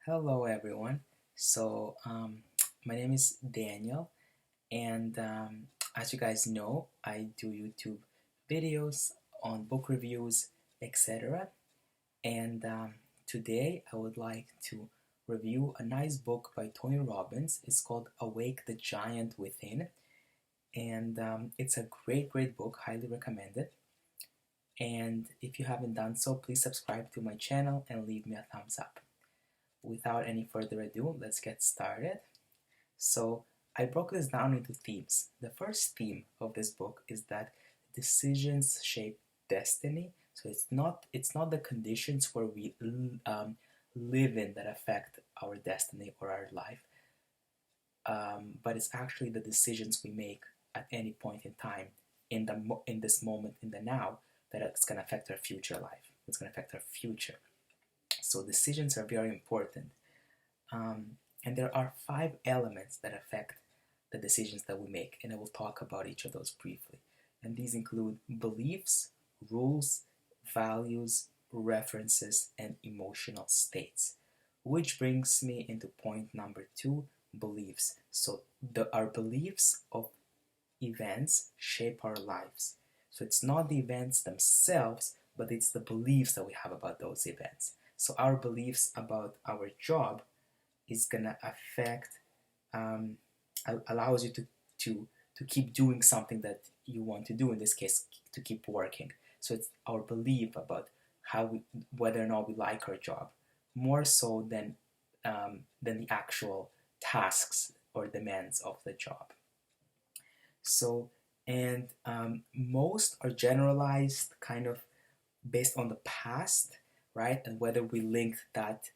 Hello, everyone. My name is Daniel, and as you guys know, I do YouTube videos on book reviews, etc. And today I would like to review a nice book by Tony Robbins. It's called Awake the Giant Within, and it's a great book, highly recommended. And if you haven't done so, please subscribe to my channel and leave me a thumbs up. Without any further ado, let's get started. So I broke this down into themes. The first theme of this book is that decisions shape destiny. So it's not the conditions where we live in that affect our destiny or our life, but it's actually the decisions we make at any point in time in this moment in the now that it's going to affect our future life. It's going to affect our future. So decisions are very important. And there are 5 elements that affect the decisions that we make, and I will talk about each of those briefly. And these include beliefs, rules, values, references, and emotional states. Which brings me into point number 2, beliefs. So our beliefs of events shape our lives. So it's not the events themselves, but it's the beliefs that we have about those events. So our beliefs about our job is gonna affect, allows you to keep doing something that you want to do. In this case, to keep working. So it's our belief about whether or not we like our job, more so than the actual tasks or demands of the job. So, and most are generalized, kind of based on the past, right? And whether we link that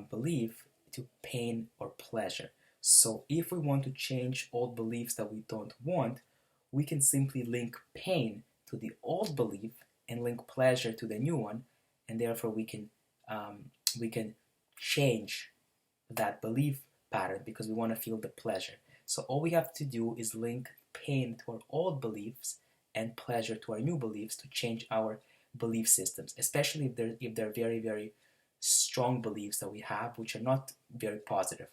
belief to pain or pleasure. So if we want to change old beliefs that we don't want, we can simply link pain to the old belief and link pleasure to the new one, and therefore we can change that belief pattern because we want to feel the pleasure. So all we have to do is link pain to our old beliefs and pleasure to our new beliefs to change our belief systems, especially if they're very strong beliefs that we have which are not very positive.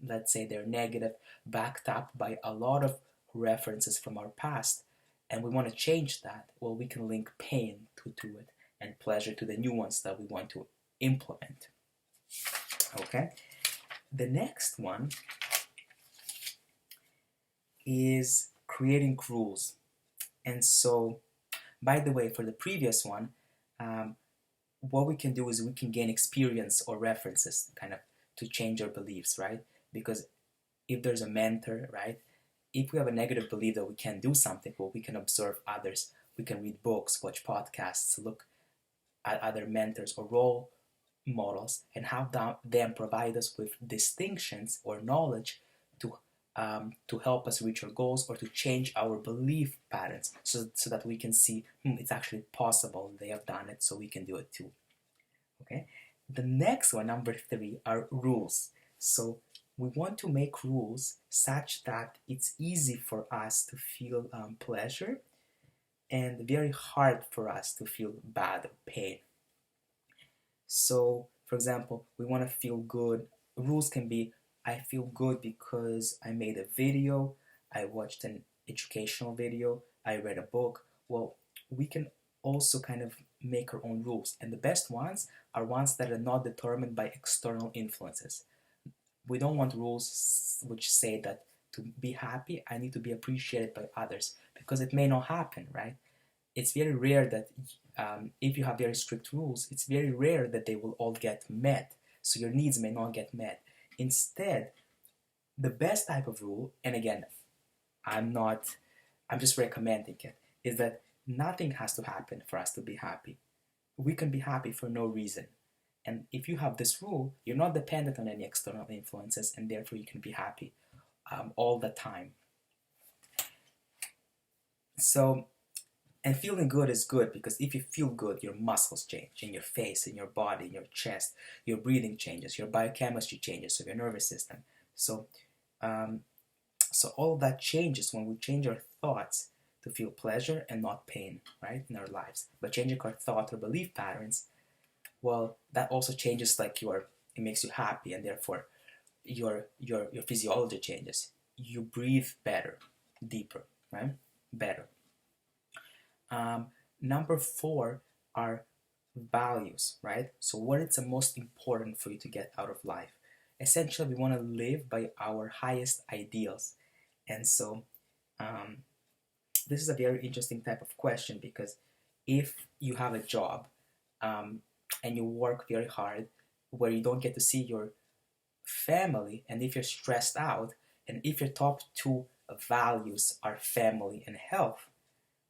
Let's say they're negative, backed up by a lot of references from our past, and we want to change that. Well, we can link pain to it and pleasure to the new ones that we want to implement. Okay, the next one is creating rules. And so, by the way, for the previous one, what we can do is we can gain experience or references kind of to change our beliefs, right? Because if there's a mentor, right? If we have a negative belief that we can't do something, well, we can observe others. We can read books, watch podcasts, look at other mentors or role models, and have them provide us with distinctions or knowledge to help us reach our goals or to change our belief patterns so that we can see it's actually possible. They have done it, so we can do it too. Okay. The next one, number 3, are rules. So we want to make rules such that it's easy for us to feel pleasure and very hard for us to feel bad or pain. So, for example, we want to feel good. Rules can be, I feel good because I made a video, I watched an educational video, I read a book. Well, we can also kind of make our own rules. And the best ones are ones that are not determined by external influences. We don't want rules which say that to be happy, I need to be appreciated by others, because it may not happen, right? It's very rare that if you have very strict rules, it's very rare that they will all get met. So your needs may not get met. Instead, the best type of rule, and again, I'm just recommending it, is that nothing has to happen for us to be happy. We can be happy for no reason. And if you have this rule, you're not dependent on any external influences, and therefore you can be happy all the time. So, and feeling good is good because if you feel good, your muscles change in your face, in your body, in your chest, your breathing changes, your biochemistry changes of your nervous system. So, so all of that changes when we change our thoughts to feel pleasure and not pain, right, in our lives. But changing our thought or belief patterns, well, that also changes like your it makes you happy, and therefore your physiology changes. You breathe better, deeper, right? Better. Um, Number four are values, right? So what is the most important for you to get out of life? Essentially, we want to live by our highest ideals. And so um, this is a very interesting type of question, because if you have a job um, and you work very hard where you don't get to see your family, and if you're stressed out, and if your top two values are family and health,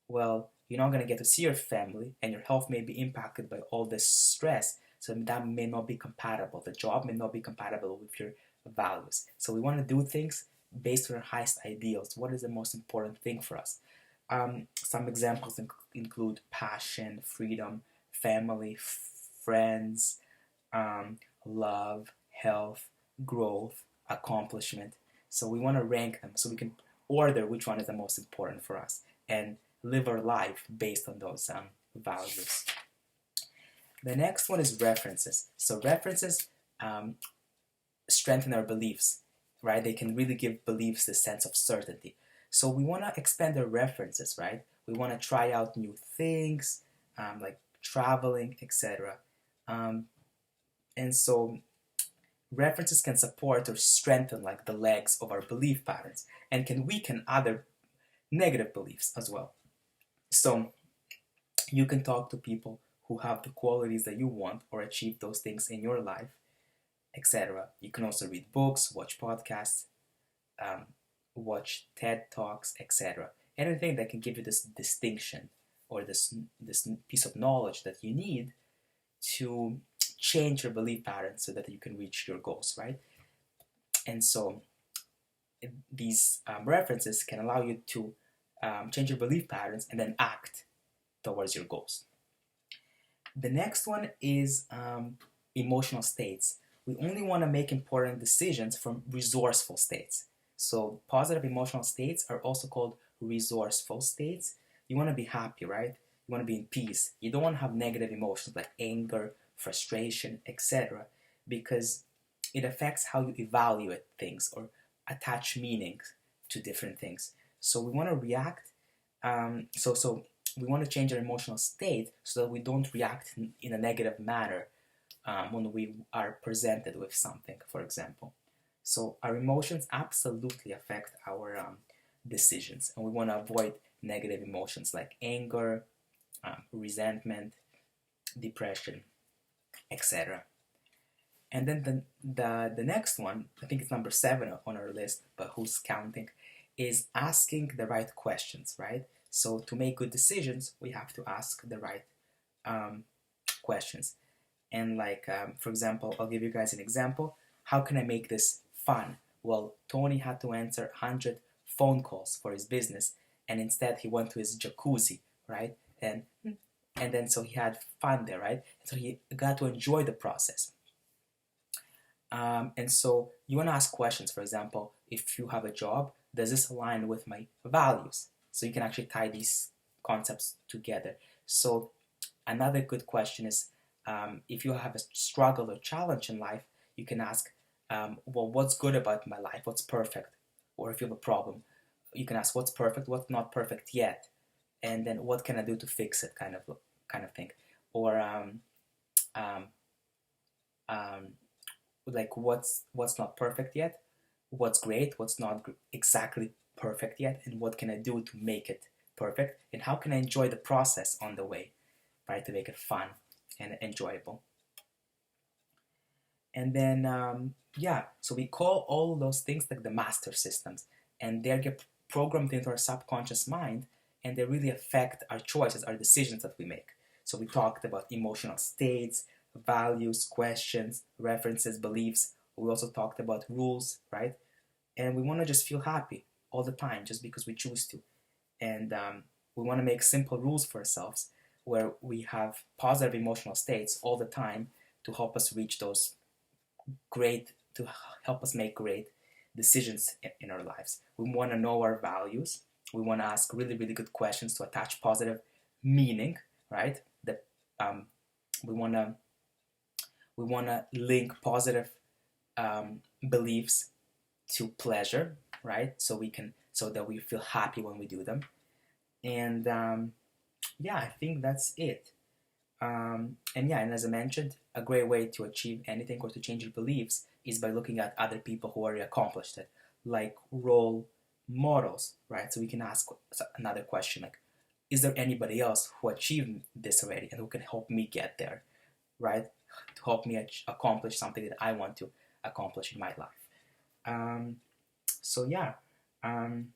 well, you're not going to get to see your family, and your health may be impacted by all this stress. So that may not be compatible. The job may not be compatible with your values. So we want to do things based on our highest ideals. What is the most important thing for us? Some examples include passion, freedom, family, friends, love, health, growth, accomplishment. So we want to rank them so we can order which one is the most important for us and live our life based on those values. The next one is references. So references strengthen our beliefs, right? They can really give beliefs the sense of certainty. So we want to expand our references, right? We want to try out new things, like traveling, etc. And so references can support or strengthen like the legs of our belief patterns, and can weaken other negative beliefs as well. So you can talk to people who have the qualities that you want or achieve those things in your life, etc. You can also read books, watch podcasts, watch TED Talks, etc. Anything that can give you this distinction or this piece of knowledge that you need to change your belief patterns so that you can reach your goals, right? And so these references can allow you to change your belief patterns and then act towards your goals. The next one is emotional states. We only want to make important decisions from resourceful states. So positive emotional states are also called resourceful states. You want to be happy, right? You want to be in peace. You don't want to have negative emotions like anger, frustration, etc. because it affects how you evaluate things or attach meanings to different things. So we want to react. So we want to change our emotional state so that we don't react in a negative manner when we are presented with something, for example. So our emotions absolutely affect our decisions, and we want to avoid negative emotions like anger, resentment, depression, etc. And then the next one, I think it's number 7 on our list, but who's counting, is asking the right questions, right? So to make good decisions, we have to ask the right questions. And like, for example, I'll give you guys an example. How can I make this fun? Well, Tony had to answer 100 phone calls for his business, and instead he went to his jacuzzi, right? And then so he had fun there, right? So he got to enjoy the process. And so you want to ask questions. For example, if you have a job, does this align with my values? So you can actually tie these concepts together. So another good question is, if you have a struggle or challenge in life, you can ask, well, what's good about my life? What's perfect? Or if you have a problem, you can ask what's perfect, what's not perfect yet, and then what can I do to fix it, kind of thing. Or like what's not perfect yet, what's great, what's not exactly perfect yet, and what can I do to make it perfect, and how can I enjoy the process on the way, right, to make it fun and enjoyable. And then so we call all those things like the master systems, and they get programmed into our subconscious mind, and they really affect our choices, our decisions that we make. So we talked about emotional states, values, questions, references, beliefs. We also talked about rules, right? And we want to just feel happy all the time just because we choose to. And we want to make simple rules for ourselves where we have positive emotional states all the time to help us reach those to help us make great decisions in our lives. We want to know our values. We want to ask really, really good questions to attach positive meaning, right? That we want We want to link positive beliefs to pleasure, right? So that we feel happy when we do them. And yeah, I think that's it. And yeah, and as I mentioned, a great way to achieve anything or to change your beliefs is by looking at other people who already accomplished it, like role models, right? So we can ask another question like, is there anybody else who achieved this already and who can help me get there, right? To help me accomplish something that I want to accomplish in my life. So yeah, um,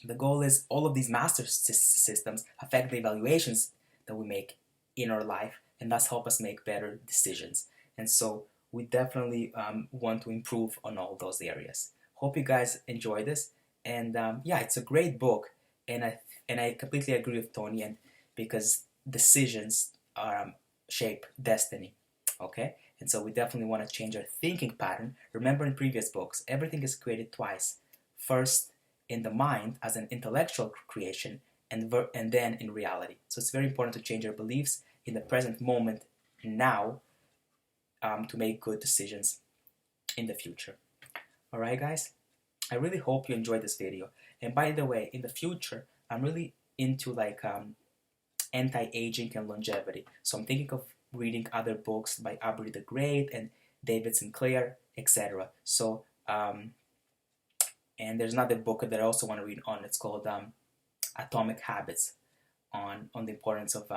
the goal is all of these master systems affect the evaluations that we make in our life and thus help us make better decisions. And so we definitely want to improve on all those areas. Hope you guys enjoy this. And yeah, it's a great book. And I completely agree with Tony, and because decisions shape destiny. Okay? And so we definitely want to change our thinking pattern. Remember in previous books, everything is created twice. First, in the mind as an intellectual creation, and then in reality. So it's very important to change your beliefs in the present moment now to make good decisions in the future. All right, guys? I really hope you enjoyed this video. And by the way, in the future, I'm really into like anti-aging and longevity. So I'm thinking of reading other books by Aubrey the Great and David Sinclair, etc. So and there's another book that I also want to read on. It's called Atomic Habits, on the importance of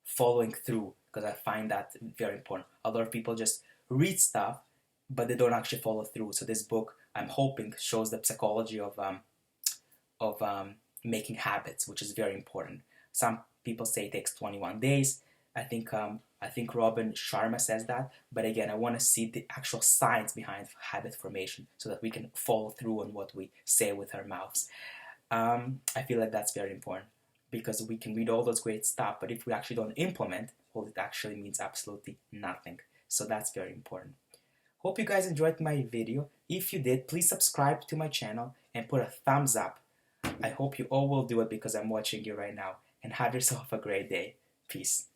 following through, because I find that very important. A lot of people just read stuff, but they don't actually follow through. So this book, I'm hoping, shows the psychology of making habits, which is very important. Some people say it takes 21 days. I think Robin Sharma says that, but again, I want to see the actual science behind habit formation so that we can follow through on what we say with our mouths. I feel like that's very important, because we can read all those great stuff, but if we actually don't implement, well, it actually means absolutely nothing. So that's very important. Hope you guys enjoyed my video. If you did, please subscribe to my channel and put a thumbs up. I hope you all will do it because I'm watching you right now. And have yourself a great day. Peace.